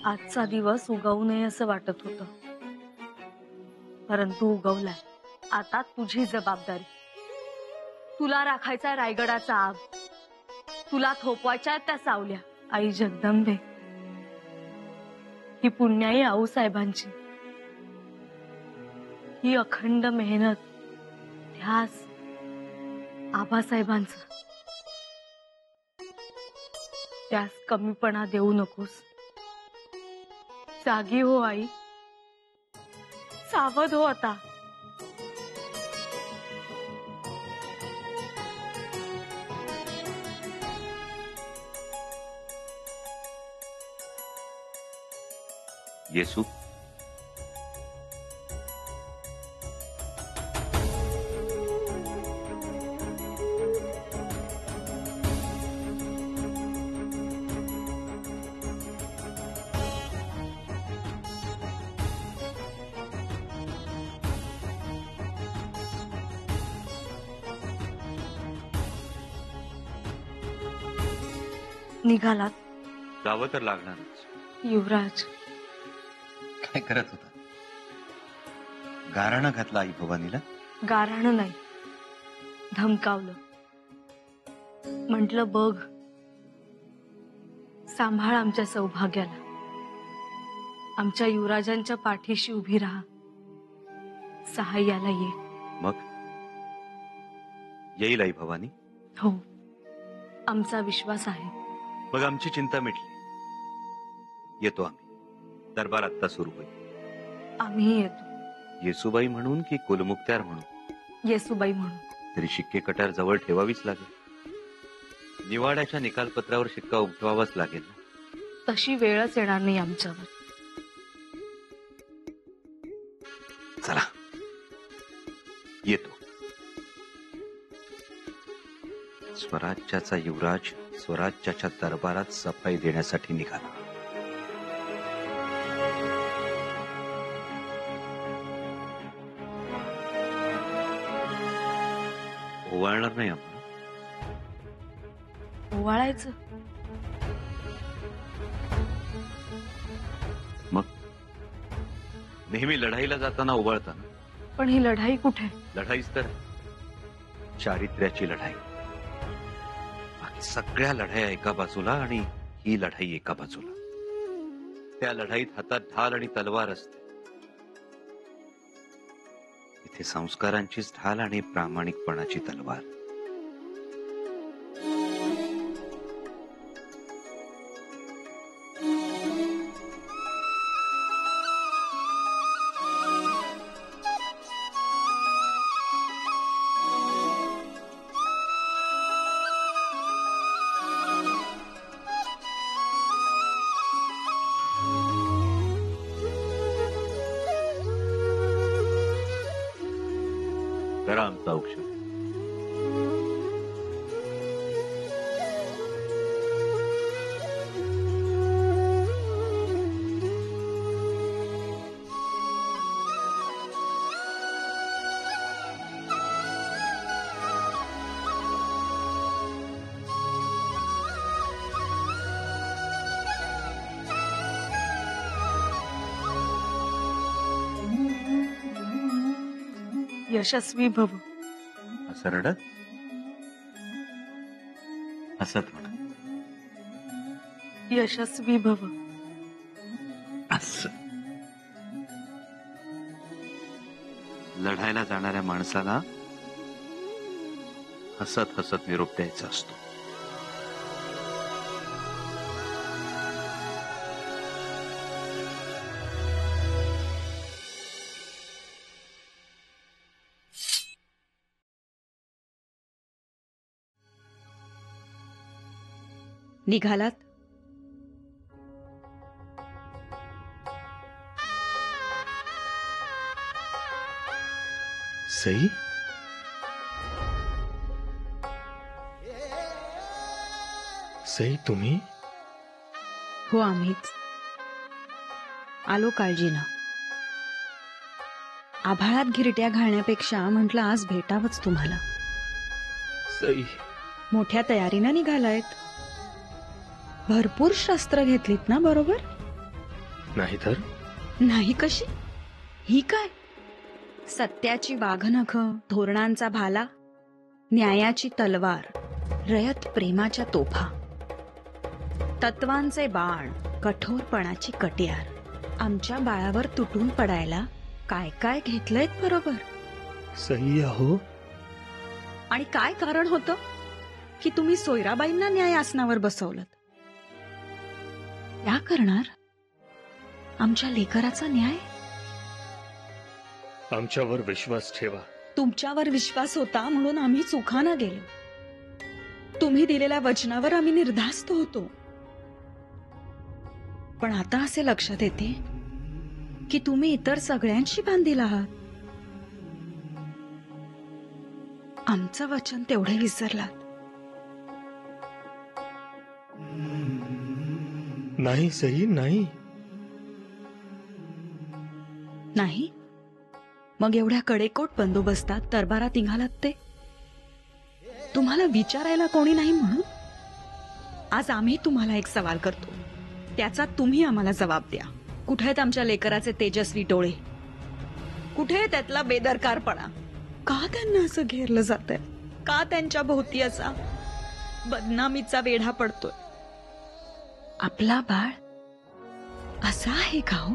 आजचा दिवस उगवू नये असं वाटत होतं, परंतु उगवलाय. आता तुझी जबाबदारी. तुला राखायचा रायगडाचा आग, तुला थोपवायच्या त्या सावल्या. आई जगदंबे, ही पुण्याई आऊसाहेबांची, ही अखंड मेहनत, ध्यास आबासाहेबांचं. त्यास कमीपणा देऊ नकोस. जागी हो आई, सावध हो आता. येसू, निघालात? जावं तर लागणारच. युवराज काय करत होता? गाराणं घातलं आई भवानीला? गाऱ्हाणं नाही, धमकावलं. म्हटलं बघ, सांभाळ आमच्या सौभाग्याला. आमच्या युवराजांच्या पाठीशी उभी राहा, सहाय्याला ये. मग येईल आई भवानी? हो, आमचा विश्वास आहे. मग आमची चिंता मिटली. येतो आम्ही. दरबार आत्ता सुरू होईल. आम्ही येतो. येसुबाई म्हणून की कुलमुक्त्यार म्हणून? येसुबाई म्हणून. तरी शिक्के कटार जवळ ठेवावीच लागेल. निवाड्याच्या निकालपत्रावर शिक्का उमटवावाच लागेल ना. तशी वेळच येणार नाही आमच्यावर. चला येतो. स्वराज्याचा युवराज स्वराज्याच्या दरबारात सफाई देण्यासाठी निघाला. ओवाळणार नाही आम्हाला. ओवाळायचं? मग नेहमी लढाईला जाताना ओवाळताना. पण ही लढाई कुठे? लढाईच तर चारित्र्याची लढाई. बाकी सगळ्या लढाया एका बाजूला आणि ही लढाई एका बाजूला. त्या लढाईत हातात ढाल आणि तलवार असते. इथे संस्कारांचीच ढाल आणि प्रामाणिकपणाची तलवार. करा आमचा औक्षण. यशस्वी भव. असं रडत? हसत म्हणा. यशस्वी भव. असं लढायला जाणाऱ्या माणसाला हसत हसत निरोप द्यायचा असतो. निघालात? सई? सई तुम्ही? हो, आम्हीच. आलो काळजीनं. आभाळात घिरट्या घालण्यापेक्षा म्हटलं आज भेटावंच तुम्हाला. सई मोठ्या तयारीनं निघालायत. भरपूर शस्त्र घेतलीत ना बरोबर? नाही तर नाही कशी? ही काय? सत्याची वाघनख, धोरणांचा भाला, न्यायाची तलवार, रयत प्रेमाच्या तोफा, तत्वांचे बाण, कठोरपणाची कट्यार. आमच्या बाळावर तुटून पडायला काय काय घेतलंयत बरोबर. सई अहो, आणि काय कारण होतं की तुम्ही सोयराबाईंना न्याय आसनावर बसवलं? या करणार आमच्या लेकराचा न्याय? आमच्यावर विश्वास ठेवा. तुमच्यावर विश्वास होता म्हणून आम्ही चुकानं गेलो. तुम्ही दिलेल्या वचनावर आम्ही निर्धास्त होतो. पण आता असे लक्षात येते की तुम्ही इतर सगळ्यांशी बांधील आहात. आमचं वचन तेवढे विसरलात. नाही सई, नाही. नाही? मग एवढ्या कडेकोट बंदोबस्तात दरबारात निघालात ते? तुम्हाला विचारायला कोणी नाही म्हणून? आज आम्ही तुम्हाला एक सवाल करतो, त्याचा तुम्ही आम्हाला जबाब द्या. कुठे आहेत आमच्या लेकराचे तेजस्वी डोळे? कुठे आहे त्यातला बेदरकारपणा? का त्यांना असं घेरलं जातंय? का त्यांच्या भोवती असा बदनामीचा वेढा पडतोय? आपला बाळ असा आहे का हो?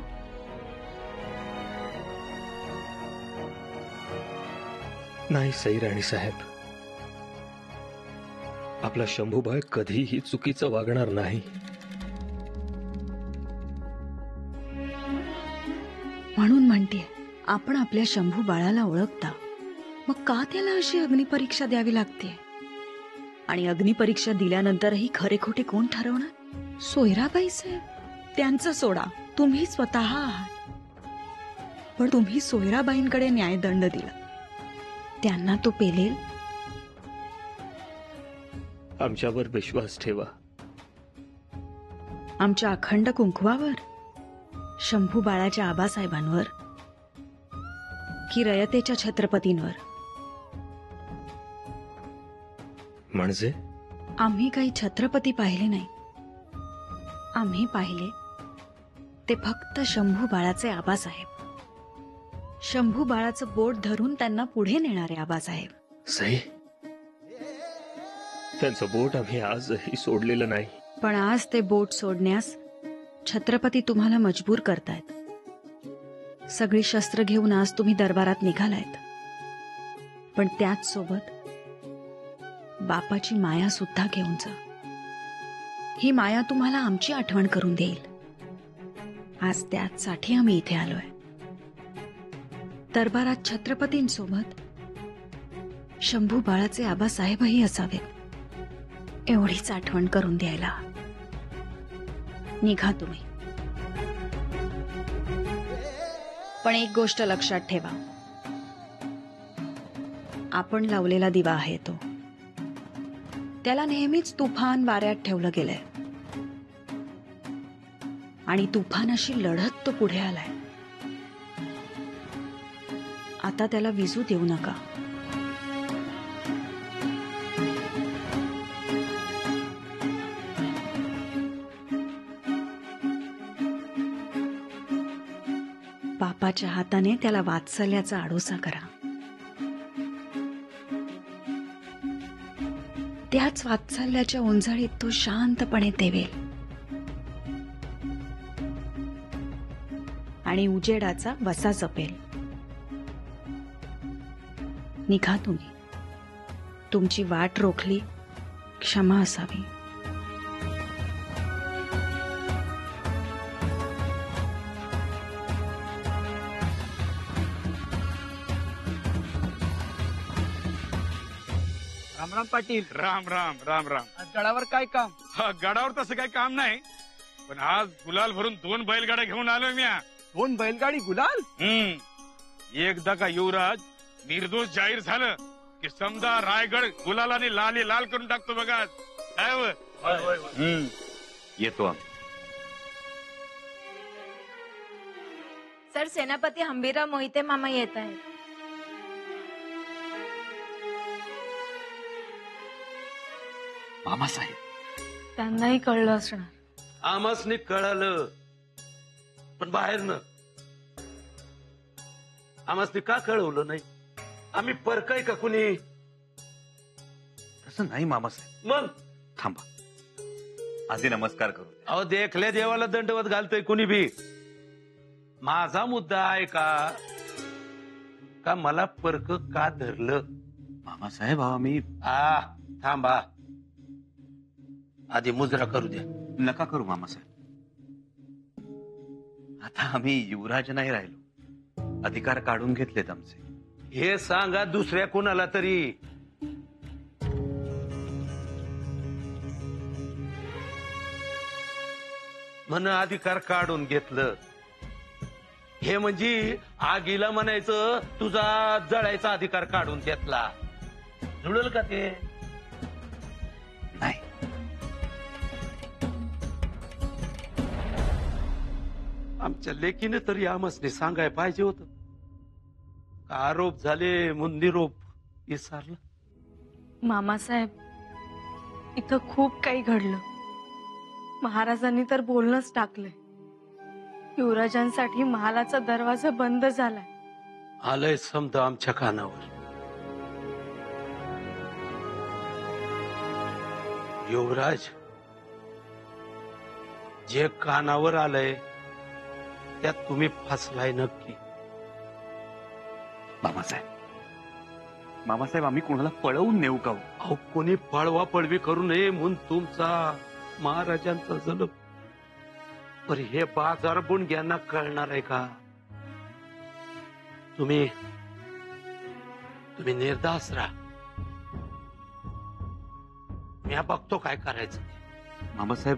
नाही सई राणी साहेब, आपला शंभूबाळ कधीही चुकीचं वागणार नाही. म्हणून म्हणते, आपण आपल्या शंभू बाळाला ओळखता, मग का त्याला अशी अग्निपरीक्षा द्यावी लागते? आणि अग्निपरीक्षा दिल्यानंतरही खरे खोटे कोण ठरवणार? सोयराबाई साहेब. त्यांचं सोडा, तुम्ही स्वतः आहात. पण तुम्ही सोयराबाईंकडे न्यायदंड दिला, त्यांना तो पेलेल? आमच्यावर विश्वास ठेवा. आमच्या अखंड कुंकवावर, शंभू बाळाच्या आबासाहेबांवर की रयतेच्या छत्रपतींवर? म्हणजे आम्ही काही छत्रपती पाहिले नाही. आम्ही पाहिले ते फक्त शंभू बाळाचे आबासाहेब. शंभू बाळाचं बोट धरून त्यांना पुढे नेणारे आबासाहेब. सई, त्यांचं बोट आम्ही आजही सोडलेलं नाही. पण आज ते बोट सोडण्यास छत्रपती तुम्हाला मजबूर करतायत. सगळी शस्त्र घेऊन आज तुम्ही दरबारात निघालायत. पण त्याच सोबत बापाची माया सुद्धा घेऊन जा. ही माया तुम्हाला आमची आठवण करून देईल. आज त्यासाठी आम्ही इथे आलोय. दरबारात छत्रपतींसोबत शंभू बाळाचे आबासाहेबही असावेत, एवढीच आठवण करून द्यायला. निघा तुम्ही. पण एक गोष्ट लक्षात ठेवा, आपण लावलेला दिवा आहे तो, त्याला नेहमीच तुफान वाऱ्यात ठेवलं गेलंय. आणि तुफानाशी लढत तो पुढे आलाय. आता त्याला विजू देऊ नका. बापाच्या हाताने त्याला वात्सल्याचा आडोसा करा. त्याच वात्सल्याच्या उंजळीत तो शांतपणे तेवेल आणि उजेडाचा वसा जपेल. निघा तुम्ही. तुमची वाट रोखली, क्षमा असावी. राम राम पाटील. राम राम राम राम. आज गडावर काय काम? हा, गडावर तसं काही काम नाही, पण आज गुलाल भरून 2 बैलगाड्या घेऊन आलोय मी. 2 बैलगाडी गुलाल? एकदा का युवराज निर्दोष जाहीर झालं की समजा रायगड गुलालाने लाली लाल करून टाकतो बघा. काय व? येतो आम्ही. सर, सेनापती हंबीरराव मोहिते मामा येत आहेत. मामासाहेब, त्यांनाही कळलं असणार. आमासने कळालं. पण बाहेरनं आम्हाला का कळवलं नाही? आम्ही परकाय का कुणी? तसं नाही मामासाहेब. मग थांबा, आधी नमस्कार करू द्या. अहो, देखल्या देवाला दंडवत घालतोय कुणी बी. माझा मुद्दा आहे का मला परक का धरलं? मामासाहेब आम्ही थांबा, आधी मुजरा करू द्या. नका करू मामासाहेब. आता आम्ही युवराज नाही राहिलो, अधिकार काढून घेतलेत आमचे. हे सांगा दुसऱ्या कोणाला तरी. म्हण अधिकार काढून घेतलं, हे म्हणजे आगीला म्हणायचं तुझा जळायचा अधिकार काढून घेतला. जुळल का ते? नाही. आमच्या लेकीने तरी आमसने सांगाय पाहिजे होत. आरोप झाले म्हणून निरोप विसरला. मामासाहेब, इथं खूप काही घडलं. महाराजांनी तर बोलणंच टाकलंय. युवराजांसाठी महालाचा दरवाजा बंद झालाय. आलंय समजा आमच्या कानावर. युवराज, जे कानावर आलंय त्यात तुम्ही फसलाय नक्की. मामासाहेब आम्ही कोणाला पळवून नेऊ का? अहो, कोणी पळवा पळवी करू नये म्हणून तुमचा महाराजांचा जलम. पर हे बाजार बुणग्यांना कळणार आहे का? तुम्ही निर्धास्त राहा. मी बघतो काय करायचं. मामासाहेब,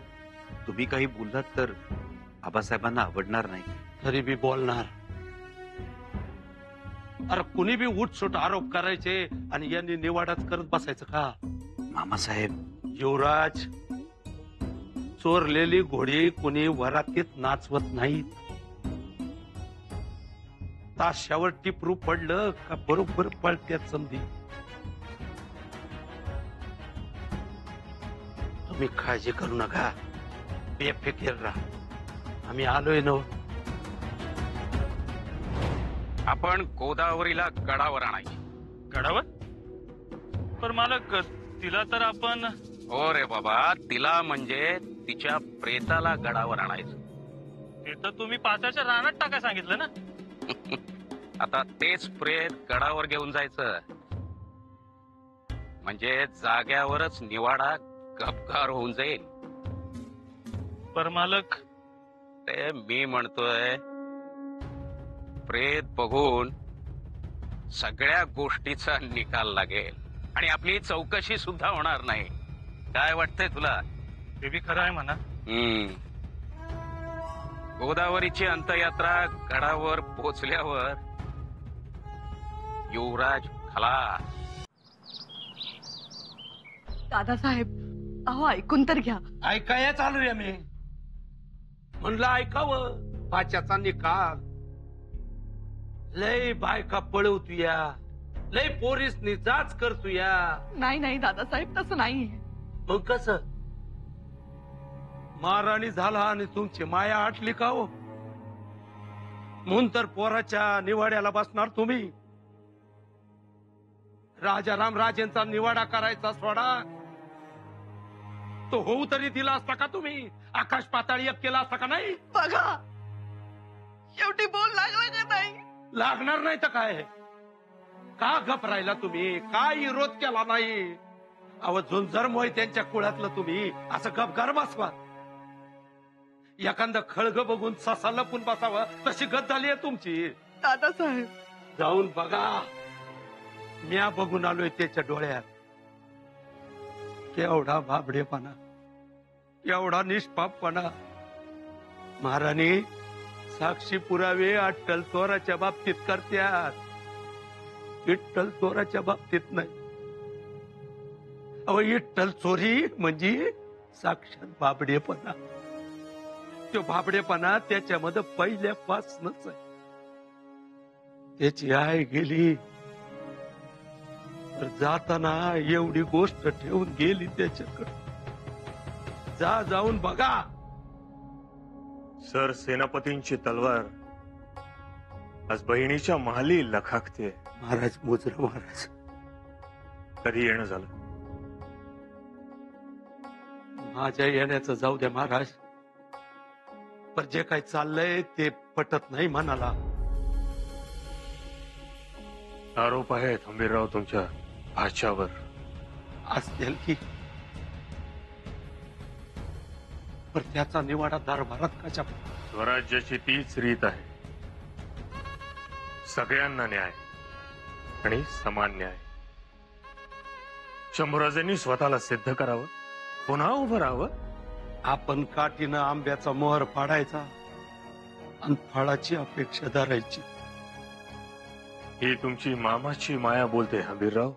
तुम्ही काही बोललात तर आबासाहेबांना आवडणार नाही. तरी बी बोलणार. अरे कुणी बी उठसूट आरोप करायचे आणि यांनी निवाडाच करत बसायचं का? मामासाहेब, युवराज, चोरलेली घोडी कुणी वरातीत नाचवत नाहीत. ताशावर टिपरू पडलं का बरोबर पळत्यात समधी. तुम्ही काळजी करू नका, बेफिकीर राहा. आम्ही आलोय नव. आपण गोदावरीला गडावर आणायची. गडावर? पर मालक, तिला तर आपण... हो रे बाबा, तिला म्हणजे तिच्या प्रेताला गडावर आणायचं. ते तर तुम्ही पाचाच्या रानात टाका सांगितलं ना. आता तेच प्रेत गडावर घेऊन जायचं म्हणजे जाग्यावरच निवाडा गपगार होऊन जाईल. पर मालक, ते मी म्हणतोय, प्रेत बघून सगळ्या गोष्टीचा निकाल लागेल आणि आपली चौकशी सुद्धा होणार नाही. काय वाटतंय तुला? ते बी खरं आहे म्हणा. गोदावरीची अंत्ययात्रा गडावर पोचल्यावर युवराज खलास. दादासाहेब, अहो ऐकून तर घ्या. ऐकाय चालू रे. मी म्हणलं ऐकावं. पाच्याचा निकाल. लय बायका पळवतूया, लय पोरीसनी जाच करतूया. नाही नाही दादासाहेब, तसं नाही. मग कस? महाराणी झाला आणि तुमची माया आटली का हो? म्हणून तर पोराच्या निवाड्याला बसणार तुम्ही. राजाराम राजेंचा निवाडा करायचा सोडा, तो होऊ तरी दिला असता का तुम्ही? आकाश पाताळी एक केला असता का नाही? बघा, शेवटी बोल लागला का नाही? लागणार नाही तर काय? का गप राहिला तुम्ही? काय विरोध केला नाही? अव झुंजरमुळे त्यांच्या कुळातलं तुम्ही असं गपगार बसवा. एखादं खळग बघून ससा लपून बसावं तशी गत झाली आहे तुमची. दादासाहेब, जाऊन बघा. म्या बघून आलोय त्याच्या डोळ्यात. केवढा भाबडेपणा, केवढा निष्पापपणा. महाराणी साक्षी पुरावे अट्टल चोराच्या बाबतीत करत्यात, विठ्ठल चोराच्या बाबतीत नाही. अहो, विठ्ठल चोरी म्हणजे साक्षात बाबडेपणा. तो बाबडेपणा त्याच्यामध्ये पहिल्यापासूनच आहे. त्याची आई गेली तर जाताना एवढी गोष्ट ठेवून गेली त्याच्याकडे. जाऊन बघा. सर सेनापतींची तलवार आज बहिणीच्या महाली लखाकते. महाराज मोजरा महाराज, कधी येणं झालं? माझ्या येण्याचं जाऊ द्या महाराज, पण जे काही चाललंय ते पटत नाही मनाला. आरोप आहेत हंबीरराव तुमच्या भाच्यावर. असतील की, पण त्याचा निवाडा दरबारात कशा? स्वराज्याची तीच रीत आहे, सगळ्यांना न्याय आणि समान न्याय. शंभूराजांनी स्वतःला सिद्ध करावं, पुन्हा उभं राहावं. आपण काठीनं आंब्याचा मोहर पाडायचा आणि फळाची अपेक्षा धरायची. ही तुमची मामाची माया बोलते हंबीरराव.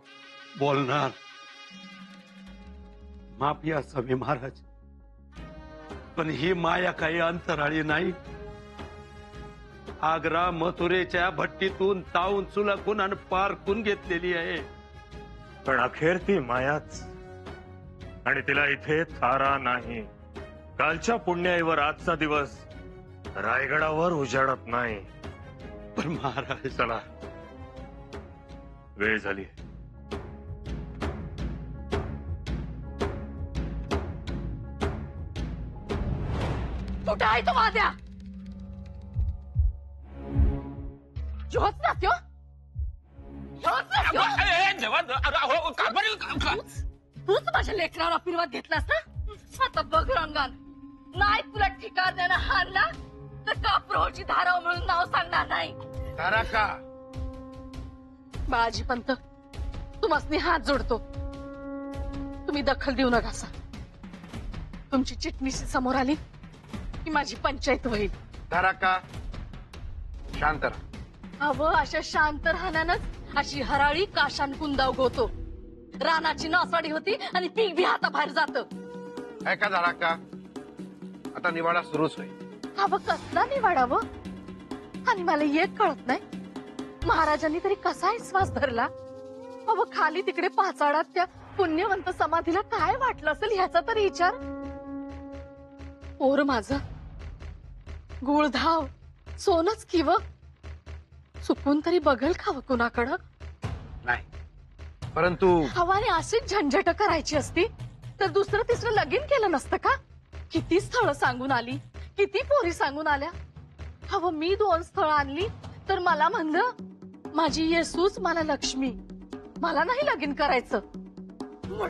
बोलणार माफी असावी महाराज, पण ही माया काही अंतराळी नाही. आग्रा मथुरेच्या भट्टीतून तावून चुलकून आणि पारकून घेतलेली आहे. पण अखेर ती मायाच, आणि तिला इथे थारा नाही. कालच्या पुण्याईवर आजचा दिवस रायगडावर उजाडत नाही. पण महाराज, चला, वेळ झाली. कुठे आहे तो वाद्या? ह्योच ना त्यो? ह्योच ना त्यो? तूच माझ्या लेकरावर आशीर्वाद घेतलास ना? आता बघ रंगान, नाही तुला ठिकाण देणं हारला तर काप्रहोची धाराव म्हणून नाव सांगणार नाही. तारा का बाळाजी पंत, तुम्हासनी हात जोडतो, तुम्ही दखल देऊ नका. तुमची चिटणीशी समोर आली की माझी पंचायत होईल. तारा का शांत राहा. अवं अशा शांत राहण्यानंच अशी हराळी काशान कुंदाव गोतो. रानाची नासाडी होती आणि पीक बी हाताबाहेर जात. ऐका तारा का, आता निवाडा सुरूच होईल. अवं कसला निवाडावं? आणि मला एक कळत नाही, महाराजांनी तरी कसा विश्वास धरला? अवं खाली तिकडे पाचाडात त्या पुण्यवंत समाधीला काय वाटलं असेल ह्याचा तरी विचार. पोर माझं गुळधाव सोनच किव चुकून तरी बघल का कुणाकडं? नाही, परंतु हवाने अशीच झंझट करायची असती तर दुसरं तिसरं लगीन केलं नसतं का? किती स्थळं सांगून आली, किती पोरी सांगून आल्या. हवं मी 2 स्थळं आणली तर मला म्हणलं माझी येसूच मला लक्ष्मी, मला नाही लगीन करायचं. हे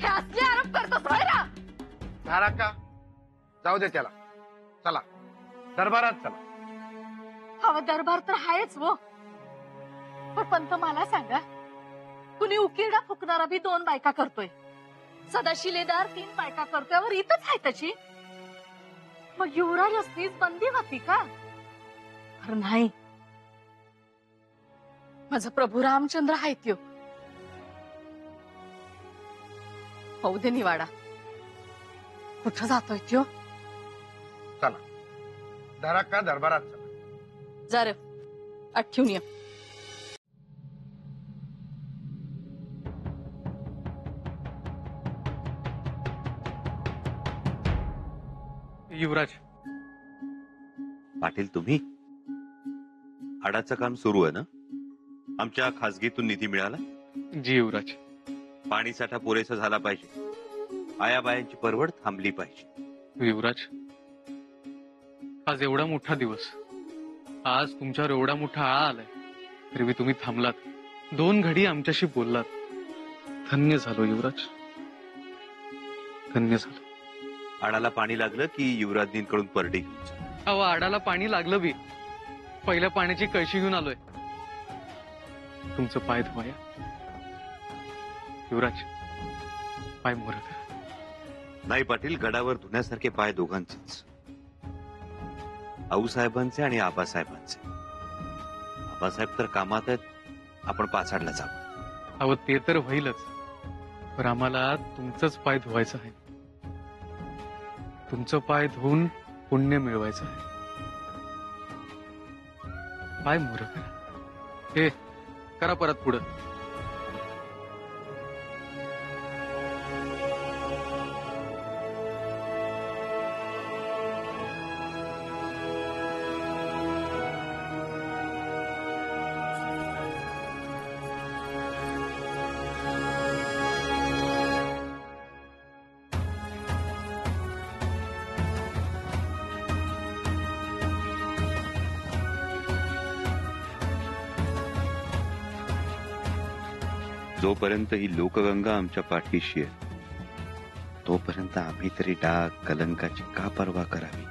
असले आरोप करतोस होय ना? तारा का जाऊ दे त्याला. चला दरबारात चला. हवं दरबार तर आहेच वो, पण पंत मला सांगा, कुणी उकिरडा फुकणारा बी 2 बायका करतोय, सदा शिलेदार 3 बायका करतोय, वर इथंच आहे त्याची. मग युवराज असलीच बंदी होती का? अरे नाही, माझा प्रभू रामचंद्र आहे त्यो. होऊ दे निवाडा. कुठं जातोय त्यो? चला तारा का दरबारात चला. जर आठवून ये. युवराज, पाटील तुम्ही? आडाचं काम सुरू आहे ना? आमच्या खासगीतून निधी मिळाला? जी युवराज. पाणी साठा पुरेसा झाला पाहिजे, आयाबायांची परवड थांबली पाहिजे. युवराज, आज एवढा मोठा दिवस, आज तुमच्यावर एवढा मोठा आळा आलाय, तरी बी तुम्ही थांबलात, 2 घडी आमच्याशी बोललात. धन्य झालो युवराज, धन्य झालो. आडाला पाणी लागलं की युवराजनींकडून परडी घेऊन जा. अहो, आडाला पाणी लागलं बी, पहिल्या पाण्याची कळशी घेऊन आलोय. तुमचं पाय धुवाया युवराज, पाय मोर करा. नाही पाटील, गडावर धुण्यासारखे पाय दोघांचेच, आऊसाहेबांचे आणि आबासाहेबांचे. आबासाहेब तर कामात आहेत, आपण पाचाडला जावं. अहो ते तर होईलच, पण आम्हाला तुमचंच पाय धुवायचं आहे. तुमचं पाय धुवून पुण्य मिळवायचं आहे. पाय मोर करा. हे करा परत पुढं. जोपर्यंत ही लोकगंगा आमच्या पाठीशी आहे तोपर्यंत आम्ही तरी डाग कलंकाची का पर्वा करावी.